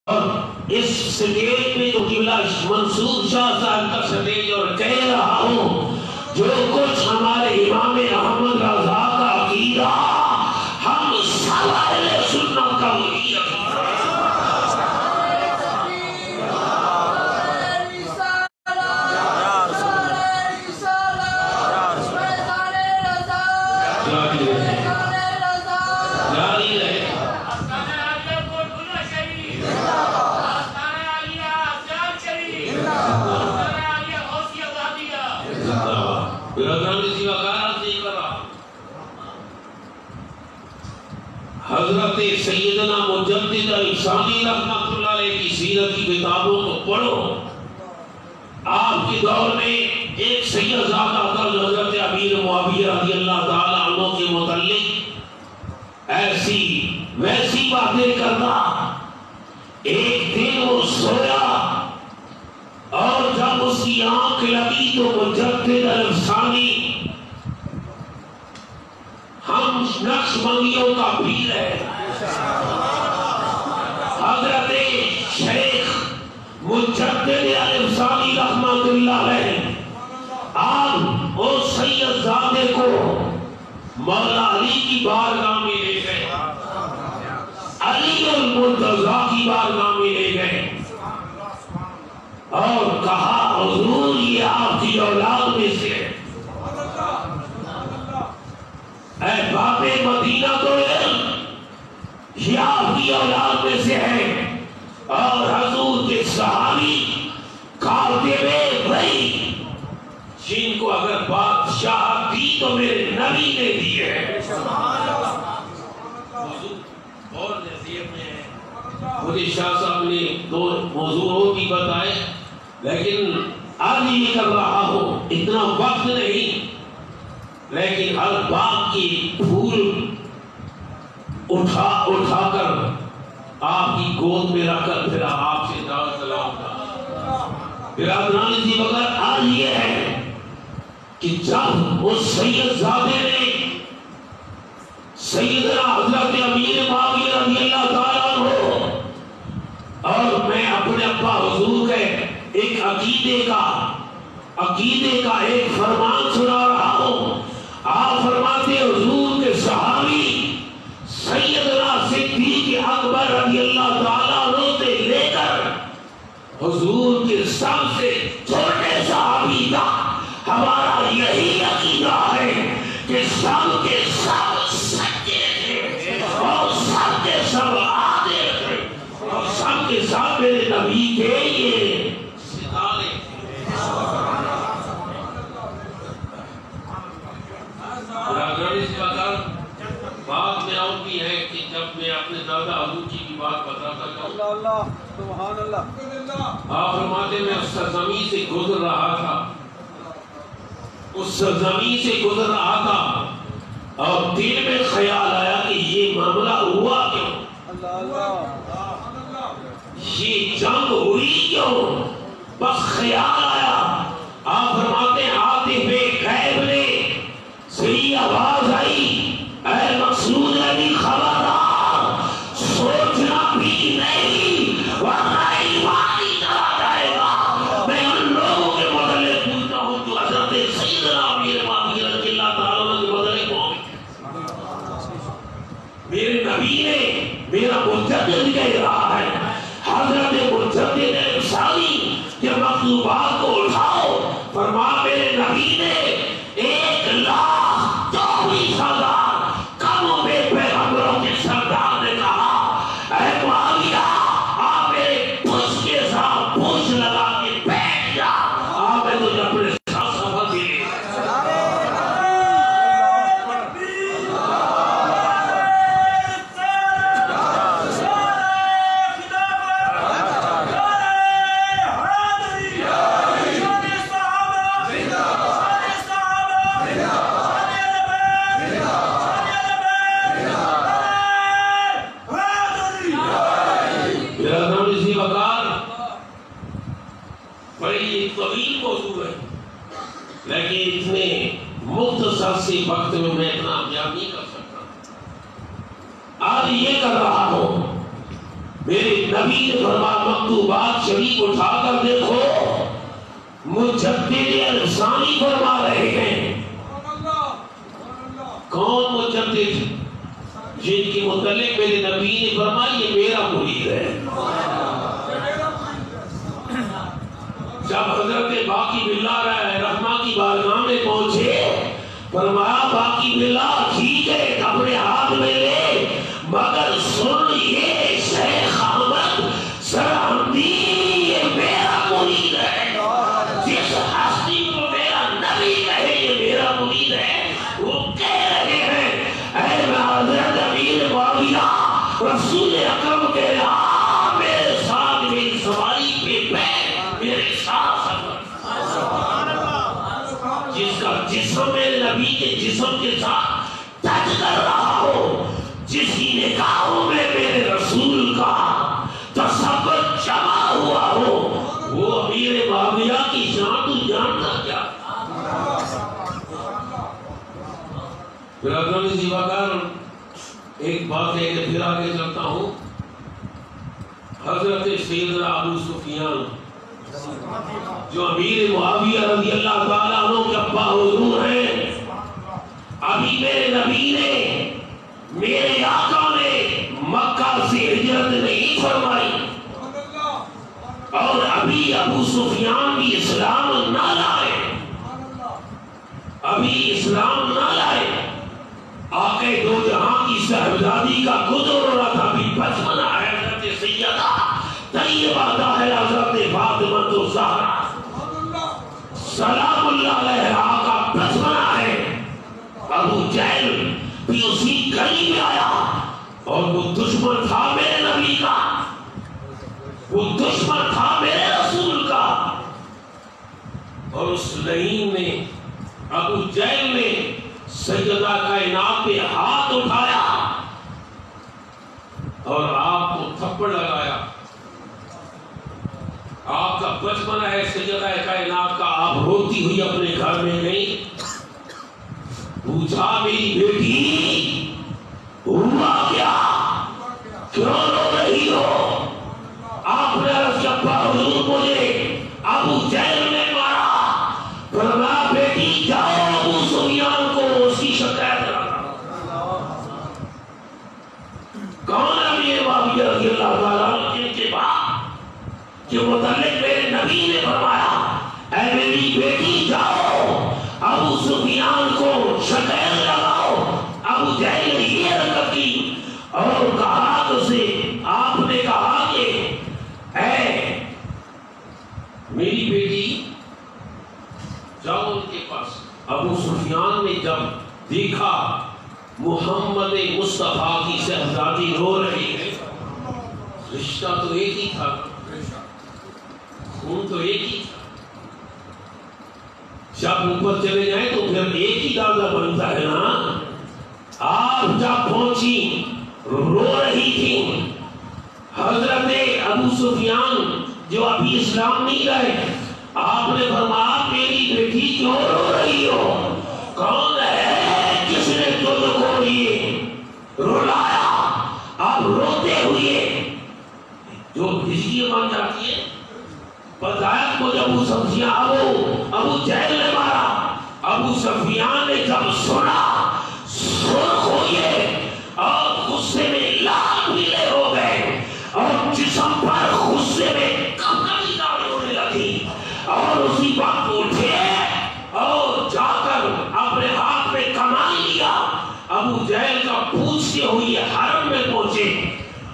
اس stage میں جو قبلہ منصور شاہ صاحب کا سٹیج اور کہہ رہا ہوں جو کچھ ہمارے امام احمد رضا کا عقیدہ ہم سب اہل سنت کا وہی عقیدہ حضرت سیدنا مجدد الثانی رحمۃ اللہ علیہ کی سیرت کی کتابوں کو پڑھو. آپ کے دور میں ایک سیدزادہ تھا حضرت امیر معاویہ رضی اللہ تعالی عنہ کے متعلق ایسی ویسی باتیں کرنا. ایک دن وہ سویا اور جب اس کی آنکھ لگی تو مجدد الثانی ہم نقش بندیوں کا پیر ہے حضرت شیخ مجدد الثانی رحمۃ اللہ علیہ آپ اس سید زادے کو مولا علی کی بارگاہ میں لے گئے, علی المرتضیٰ کی بارگاہ میں لے گئے اور کہا حضور یہ آپ کی اولاد میں سے ہے, اے باب مدینہ تو یہ آپ کی اولاد میں سے ہے. اور حضور کے صحابی کاتب بھائی جن کو اگر بادشاہ دی تو میرے نبی نے دی ہے. اور نصیحت میں ہے مجھے شاہ صاحب نے دو موضوعوں کی بتائے لیکن آج یہ کر رہا ہوں, اتنا وقت نہیں لیکن ہر باغ کی پھول اٹھا کر آپ کی گود میں رکھ کر پھر آپ سے دعوت سلام کا. برادران جی مگر آج یہ ہے کہ جب اس سید زادے نے سیدنا حضرت امیر معاویہ رضی اللہ تعالیٰ عنہ اور میں اپنے ابا حضور کے ایک عقیدے کا ایک فرمان سنا رہا ہوں. آپ فرماتے حضور کے صحابی سیدنا صدیق اکبر رضی اللہ تعالیٰ عنہ سے لے کر حضور کے سب سے چھوٹے صحابی تک ہمارا یہی عقیدہ ہے کہ سب کے سب سچے تھے اور سب کے سب عادل تھے اور سب کے سب میرے نبی کے یہ ستارے بات میں آؤں کی ہے کہ جب میں اپنے دادا ابو جی کی بات بتاتا جاؤں سبحان اللہ آپ فرماتے میں اس سرزمین سے گزر رہا تھا اور دل میں خیال آیا کہ یہ معاملہ ہوا کیوں, یہ جنگ ہوئی کیوں, بس خیال آیا. آپ فرماتے ہیں عاطف غیب نے صحیح آواز آئی, اے مقصود علی خبردار سوچنا بھی نہیں ورنہ ایمان ہی چلا جائے گا. میں ان لوگوں کے متعلق پوچھتا ہوں جو حضرت سیدنا امیر معاویہ رضی اللہ تعالیٰ عنہ کے متعلق ہوں. میرے نبی نے میرا مجدد کہہ رہا ہے حضرت مجدد الثانی کہ مطلوبات کو اٹھاؤ. فرما میرے نبی نے 1,24,000 کموں میں پیغمبروں کے سردار نے کہا اے معاویہ آپ میرے پوچھ کے ساتھ پوچھ لگا کے بیٹھ جا, آپ میں تجھے اپنے ساتھ سفر دے. بڑی طویل موضوع ہے لیکن اتنے مختصر سے وقت میں اتنا بیان نہیں کر سکتا. آج یہ کر رہا ہوں میرے نبی نے فرمایا مکتوبات شریف اٹھا کر دیکھو، مجدد الثانی فرما رہے ہیں۔ کون مجدد؟ جن کی متعلق میرے نبی نے فرمایا یہ میرا مرید ہے۔ جب حضرت باقی باللہ رحمہ کی بارگاہ میں پہنچے، فرمایا باقی باللہ ٹھیک ہے اپنے ہاتھ میں لے، مگر سن یہ شیخ احمد سرہندی یہ میرا مرید ہے۔ جس ہستی کو میرا نبی کہے یہ میرا مرید ہے، وہ کہہ رہے ہیں اے حضرت امیر معاویہ، رسول اکرم کہہ رہا میرے ساتھ میری سواری پہ بیٹھ، میرے ساتھ سفر۔ جس کا جسم میرے نبی کے جسم کے ساتھ ٹچ کر رہا ہو، جس کی نگاہوں میں میرے رسول کا تصور جمع ہوا ہو، وہ امیر معاویہ کی جان تو جانتا کیا؟ پھر اگر اسی وقت ایک بات ہے کہ پھر آگے چلتا ہوں۔ حضرت سیدنا ابو سفیان جو امیر معاویہ رضی اللہ تعالیٰ عنہ کے ابا حضور ہیں، ابھی میرے نبی نے میرے آقا نے مکہ سے ہجرت نہیں فرمائی، اور ابھی ابو سفیان بھی اسلام نہ لائے، ابھی اسلام نہ لائے۔ آقا دو جہاں کی صاحبزادی کا گزر ہو رہا تھا، ابھی بچپنا ہے۔ حضرت سیدہ طیبہ داہرہ حضرت فاطمہ الزہرا سلام اللہ علیہ آقا بچپنا ہے۔ ابو جہل بھی اسی گلی میں آیا، اور وہ دشمن تھا میرے نبی کا، وہ دشمن تھا میرے رسول کا۔ اور اس لعین نے، ابو جہل نے سیدہ کائنات پہ ہاتھ اٹھایا اور آپ کو تھپڑ لگایا۔ آپ کا بچپن ہے سیدہ کائنات کا، آپ روتی ہوئی اپنے گھر میں گئی، پوچھا میری بیٹی ہوا کیا، کیوں رو رہی ہو؟ آپ نے عرض کیا ابا حضور مجھے ابو جہل نے مارا۔ فرمایا بیٹی جاؤ ابو سفیان کو اس کی شکایت لگانا۔ کون امیر معاویہ رضی اللہ تعالیٰ عنہ کے بعد کہ متعلق میرے نبی نے فرمایا اے میری بیٹی جاؤ ابو سفیان کو شکایت لگاؤ۔ ابو جہل نے یہ حرکت کی اور کہا تو سے، آپ نے کہا کہ اے میری بیٹی جاؤ ان کے پاس۔ ابو سفیان نے جب دیکھا محمد مصطفیٰ کی شہزادی رو رہی ہے، رشتہ تو ایک ہی تھا، خون تو ایک ہی تھا، جب اوپر چلے جائیں تو پھر ایک ہی دادا بنتا ہے نا۔ آپ جب پہنچی رو رہی تھی، حضرت ابو سفیان جو ابھی اسلام نہیں لائے، آپ نے فرمایا میری بیٹی کیوں رو رہی ہو؟ کون ہے جس نے تجھ کو یہ رلایا؟ آپ روتے ہوئے جو ہجری بن جاتی ہے، بتایا مجھے ابو سفیان ابو جہل نے مارا۔ ابو سفیان نے جب سنا سرخ ہوئے اور غصے میں لال پیلے ہو گئے، اور جسم پر غصے میں کپکپی داغ ہونے لگی، اور اسی وقت اٹھے اور جا کر اپنے ہاتھ میں کمان لیا۔ ابو جہل کا پوچھتے ہوئے حرم میں پہنچے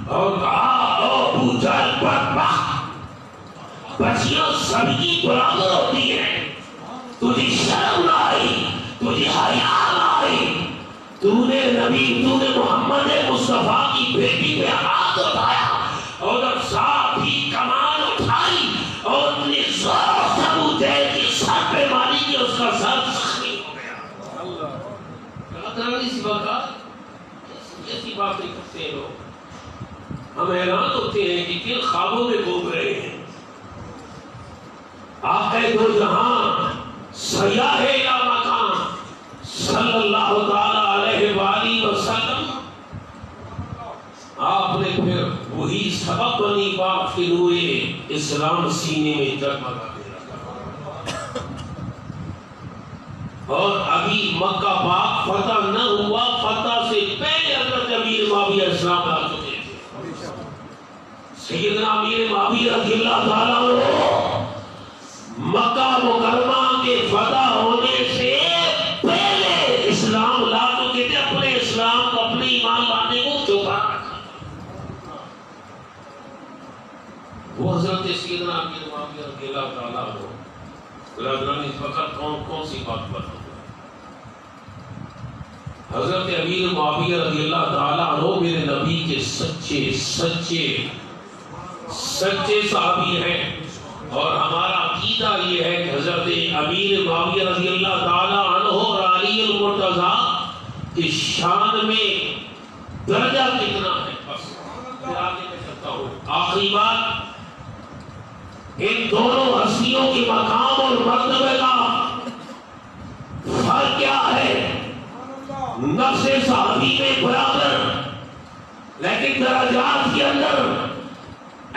اور کہا او ابو جہل بدبخت، بچیاں سب کی برابر ہوتی ہیں، تجھے شرم نہ آئی، تجھے حیا نہ آئی، تو نے محمد مصطفیٰ کی بیٹی پہ ہاتھ اٹھایا اور ساتھ ہی کمان اٹھائی اور اپنے زور سے ابو جہل کے سر پہ ماری کہ اس کا سر زخمی ہو گیا۔ اسی وقت ایسی باتیں کرتے ہیں لوگ، ہم حیران ہوتے ہیں کہ کن خوابوں میں گھوم رہے ہیں۔ آقا دو جہاں سیاح الی مکان صلی اللہ تعالی علیہ وآلہ وسلم، آپ نے پھر وہی سبق کے نور اسلام سینے میں جگمگا دے رہا، اور ابھی مکہ پاک فتح نہ ہوا، فتح سے پہلے حضرت امیر معاویہ اسلام لا چکے تھے۔ سیدنا امیر معاویہ رضی اللہ تعالیٰ عنہ مکہ مکرمہ کے فتح ہونے سے پہلے اسلام لا چکے تھے، اپنے اسلام کو، اپنے ایمان لانے کو چھپا رکھا۔ وہ حضرت سیدنا امیر معاویہ رضی اللہ تعالیٰ عنہ، برادران اس وقت کون سی بات بتاؤں؟ حضرت امیر معاویہ رضی اللہ تعالیٰ عنہ میرے نبی کے سچے صحابی ہیں، اور ہمارا عقیدہ یہ ہے کہ حضرت امیر معاویہ رضی اللہ تعالیٰ عنہ اور علی المرتضیٰ کی شان میں درجہ کتنا ہے، بس پھر آگے میں چلتا ہوں۔ آخری بات، ان دونوں ہستیوں کے مقام اور مرتبے کا فرق کیا ہے؟ نفس صحابی میں برابر، لیکن درجات کے اندر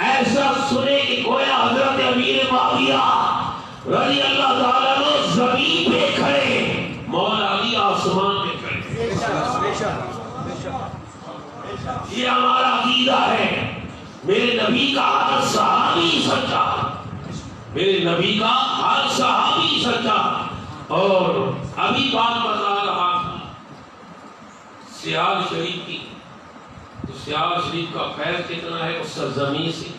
ایسا سنے کہ گویا حضرت امیر معاویہ رضی اللہ تعالیٰ عنہ زمین پہ کھڑے، مولا علی آسمان پہ کھڑے۔ یہ ہمارا عقیدہ ہے۔ میرے نبی کا ہر صحابی سچا، میرے نبی کا ہر صحابی سچا۔ اور ابھی بات بتا رہا تھا سیال شریف کی، تو سیال شریف کا فیض کتنا ہے اس سرزمین سے۔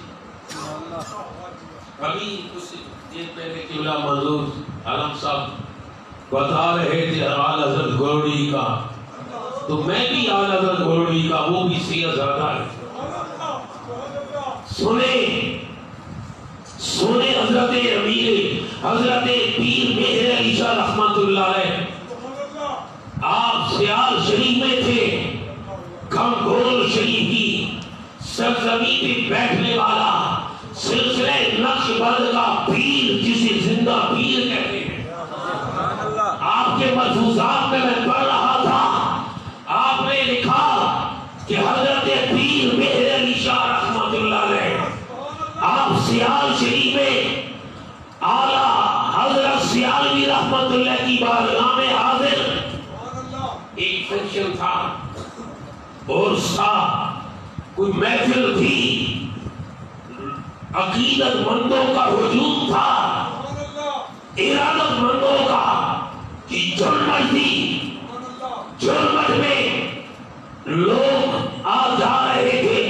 ابھی کچھ دیر پہلے قبلہ منظور عالم صاحب بتا رہے تھے اعلیٰ حضرت گولڑی کا، تو میں بھی اعلیٰ حضرت گولڑی کا، وہ بھی سید زادہ ہے۔ سنے حضرت امیر، حضرت پیر مہر علی شاہ رحمت اللہ علیہ، آپ سیال شریف میں تھے، کم گول شریف کی سرزمین پہ بیٹھنے والا سلسلہ نقش بند کا پیر، جسے زندہ پیر کہتے ہیں۔ آپ کے ملفوظات میں پڑھ رہا تھا، آپ نے لکھا کہ حضرت پیر مہر علی شاہ رحمت اللہ علیہ آپ سیال شریف میں اعلیٰ حضرت سیالوی رحمت اللہ کی بارگاہ میں حاضر، ایک فنکشن تھا اور کوئی محفل تھی، عقیدت مندوں کا ہجوم تھا، ارادت مندوں کا کہ جرمٹ تھی، جرمٹ میں لوگ آ جا رہے تھے،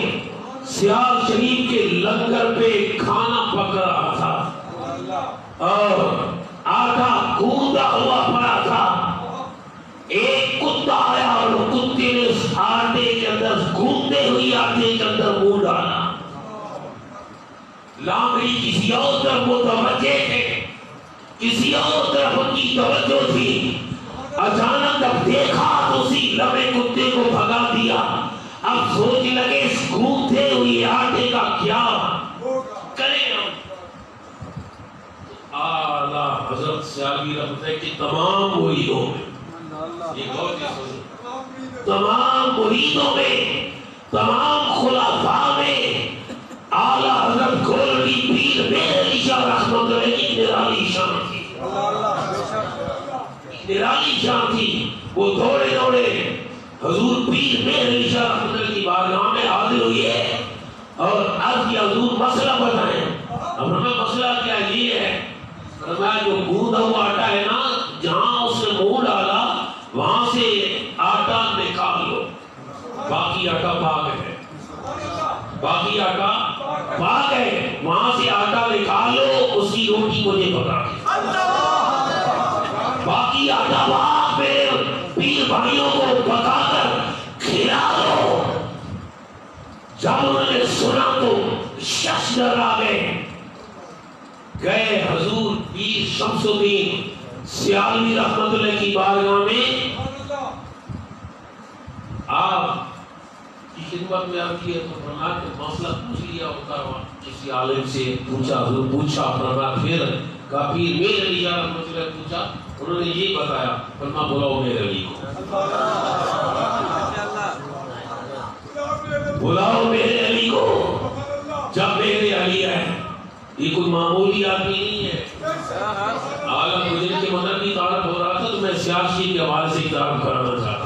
سیال شریف کے لنگر پہ کھانا پک رہا تھا اور آٹا گوندا ہوا پڑا تھا۔ ایک کتا آیا اور کتے نے اس آٹے کے اندر، گوندے ہوئی آٹے کے اندر منہ ڈالا۔ لانگڑی کسی اور طرف متوجہ تھے، کسی اور طرف ان کی توجہ تھی۔ اچانک جب دیکھا تو اسی لمحے کتے کو بھگا دیا۔ اب سوچ لگے اس گوندے ہوئی آٹے کا کیا کریں ہم؟ اعلیٰ حضرت سیالوی رحمت اللہ کی تمام مریدوں میں، تمام مریدوں میں، تمام خلفاء میں اعلیٰ حضرت گولڑی پیر مہر علی شاہ رحمت اللہ کی نرالی شان تھی، نرالی شان تھی۔ وہ دوڑے دوڑے حضور پیر مہر علی شاہ رحمت اللہ کی بارگاہ میں حاضر ہوئی ہے اور عرض کیا حضور مسئلہ بتائیں۔ اب ہمیں مسئلہ کیا یہ ہے، فرمایا جو گوندا ہوا آٹا ہے نا، جہاں اس نے منہ ڈالا وہاں سے آٹا نکال لو، باقی آٹا پاک ہے، باقی آٹا پاک ہے، وہاں سے آٹا نکال لو، اس کی روٹی مجھے پکا کے، باقی آٹا پاک میرے پیر بھائیوں کو پکا کر کھلا دو۔ جب انہوں نے سنا تو شخص ڈر آ گئے حضور پیر شمس الدین سیالوی رحمت اللہ کی بارگاہ میں آپ کی خدمت میں آتی ہے تو فرمایا کہ مسئلہ پوچھ لیا ہوتا ہے، کسی عالم سے پوچھا، حضور پوچھا، فرمایا پھر کہا پیر مہر علی شاہ رحمت اللہ پوچھا، انہوں نے یہ بتایا، فرمایا بلاؤ مہر علی کو، بلاؤ مہر علی کو۔ جب مہر علیہ ہے، یہ کوئی معمولی آدمی نہیں ہے۔ اعلیٰ مجھے کے مدد کی تعارف ہو رہا تھا تو میں سیاسی کے حوالے سے تعارف کرانا چاہتا ہوں۔